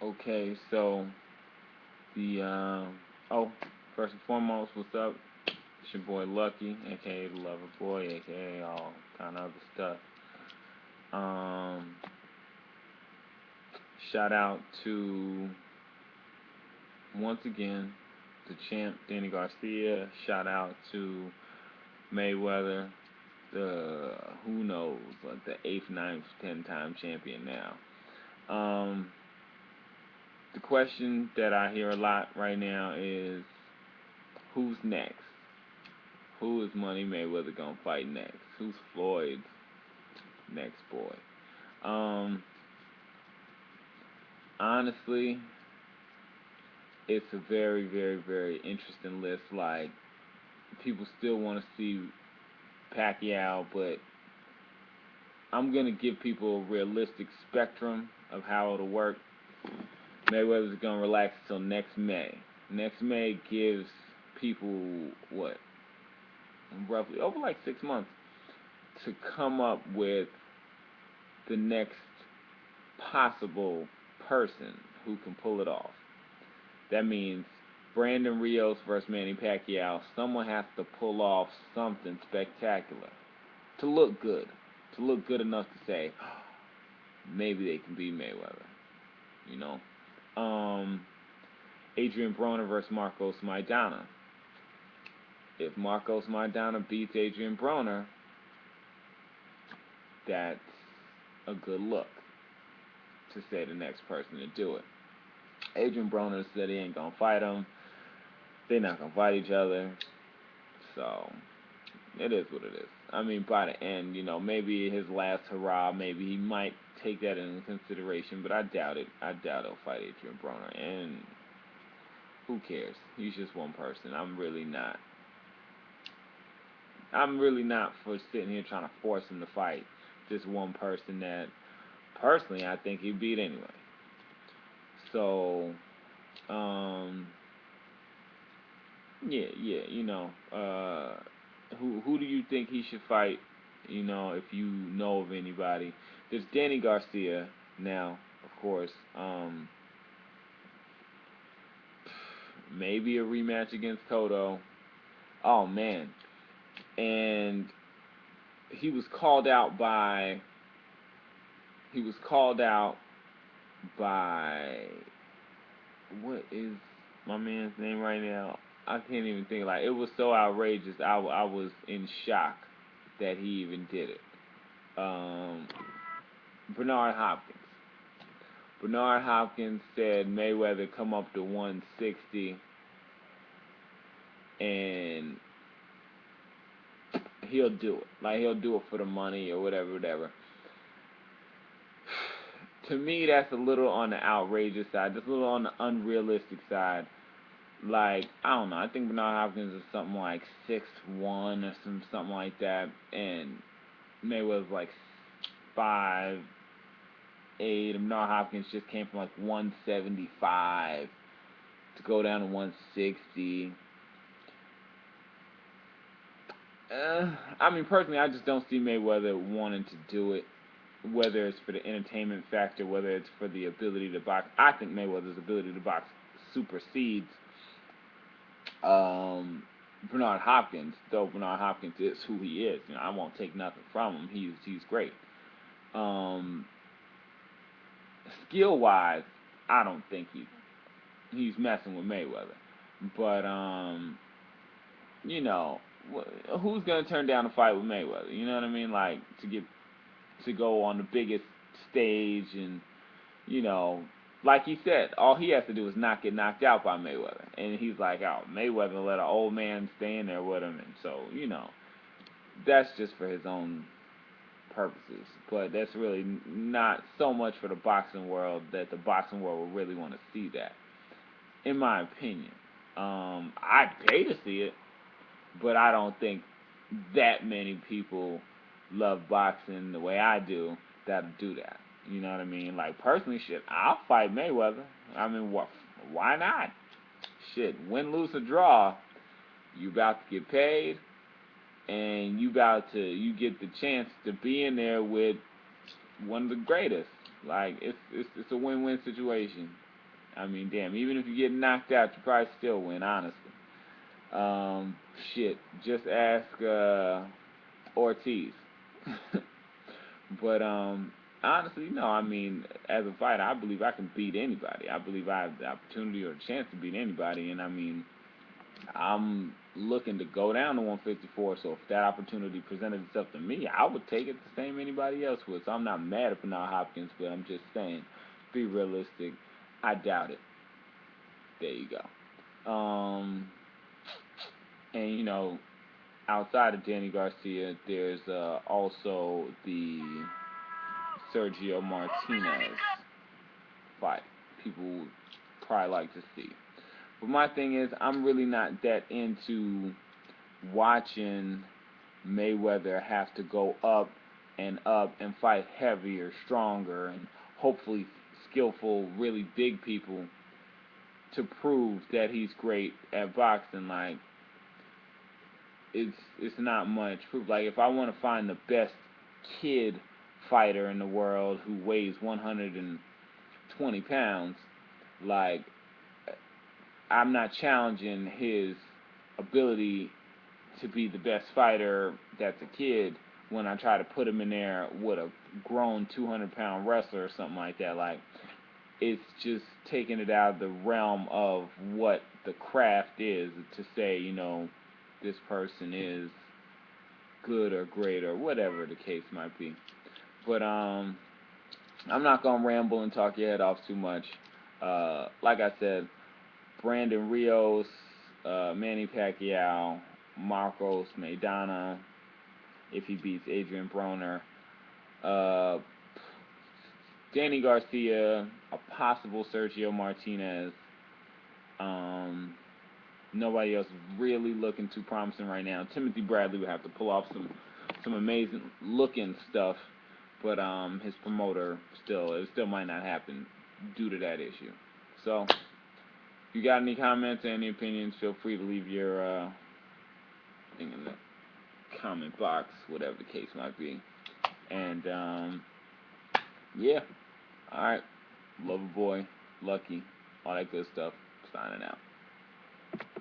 Okay, so the oh, first and foremost, what's up? It's your boy Lucky, aka the Lover Boy, aka all kind of other stuff. Um, Shout out to once again the champ Danny Garcia. Shout out to Mayweather, the who knows, like the eighth, ninth, 10-time champion now. Um, the question that I hear a lot right now is who's next? Who is Money Mayweather gonna fight next? Who's Floyd's next boy? Um, Honestly, it's a very, very, very interesting list. Like people still want to see Pacquiao, but I'm gonna give people a realistic spectrum of how it'll work. Mayweather's gonna relax until next May. Next May gives people what roughly over like 6 months to come up with the next possible person who can pull it off. That means Brandon Rios versus Manny Pacquiao. Someone has to pull off something spectacular to look good, to look good enough to say maybe they can beat Mayweather. You know, Adrian Broner versus Marcos Maidana. If Marcos Maidana beats Adrian Broner, that's a good look to say the next person to do it. Adrian Broner said he ain't gonna fight him. They're not gonna fight each other. So it is what it is. I mean, by the end, maybe his last hurrah, maybe he might take that into consideration, but I doubt it. I doubt he'll fight Adrian Broner. And who cares? He's just one person. I'm really not for sitting here trying to force him to fight this one person that personally I think he beat anyway. So, um, yeah, yeah, who do you think he should fight? If you know of anybody, there's Danny Garcia now, of course. Maybe a rematch against Cotto. Oh man, and he was called out by he was called out by what is my man's name right now? I can't even think. Like it was so outrageous. I was in shock that he even did it. Um, Bernard Hopkins. Bernard Hopkins said Mayweather come up to 160 and he'll do it. Like he'll do it for the money or whatever, whatever. To me, that's a little on the outrageous side. Just a little on the unrealistic side. Like I don't know. I think Bernard Hopkins is something like 6'1" or something like that, and Mayweather's like 5'8". Bernard Hopkins just came from like 175 to go down to 160. I mean, personally, I just don't see Mayweather wanting to do it. Whether it's for the entertainment factor, whether it's for the ability to box, I think Mayweather's ability to box supersedes um, Bernard Hopkins. Though Bernard Hopkins is who he is, I won't take nothing from him. He's great. Um, Skill wise, I don't think he's messing with Mayweather. But you know, who's gonna turn down a fight with Mayweather? You know what I mean? Like to go on the biggest stage and you know, like he said, all he has to do is not get knocked out by Mayweather, and he's like, oh, Mayweather let an old man stay in there with him, and so that's just for his own purposes. But that's really not so much for the boxing world that the boxing world will really want to see that, in my opinion. I'd pay to see it, but I don't think that many people love boxing the way I do that'll do that. You know what I mean? Like personally, shit, I'll fight Mayweather. I mean, what? Why not? Shit, win, lose, or draw, you about to get paid, and you get the chance to be in there with one of the greatest. Like it's a win-win situation. I mean, damn, even if you get knocked out, you probably still win, honestly. Um, shit, just ask Ortiz. But honestly, no. I mean, as a fighter, I believe I can beat anybody. I believe I have the opportunity or the chance to beat anybody, and I mean, I'm looking to go down to 154. So if that opportunity presented itself to me, I would take it the same anybody else would. So I'm not mad at Bernard Hopkins, but I'm just saying, be realistic. I doubt it. There you go. And outside of Danny Garcia, there's also the Sergio Martinez fight. People would probably like to see. But my thing is, I'm really not that into watching Mayweather have to go up and fight heavier, stronger, and hopefully skillful, really big people to prove that he's great at boxing. Like it's not much proof. Like if I want to find the best kid fighter in the world who weighs 120 pounds, like I'm not challenging his ability to be the best fighter that's a kid when I try to put him in there with a grown 200-pound wrestler or something like that. Like, it's just taking it out of the realm of what the craft is to say, this person is good or great or whatever the case might be. But I'm not gonna ramble and talk your head off too much. Like I said, Brandon Rios, Manny Pacquiao, Marcos Maidana, if he beats Adrian Broner, uh, Danny Garcia, a possible Sergio Martinez. Um, Nobody else is really looking too promising right now. Timothy Bradley would have to pull off some amazing looking stuff, but his promoter it still might not happen due to that issue. So, if you got any comments or any opinions, feel free to leave your thing in the comment box, whatever the case might be. And yeah, all right, Lover Boy, Lucky, all that good stuff. Signing out.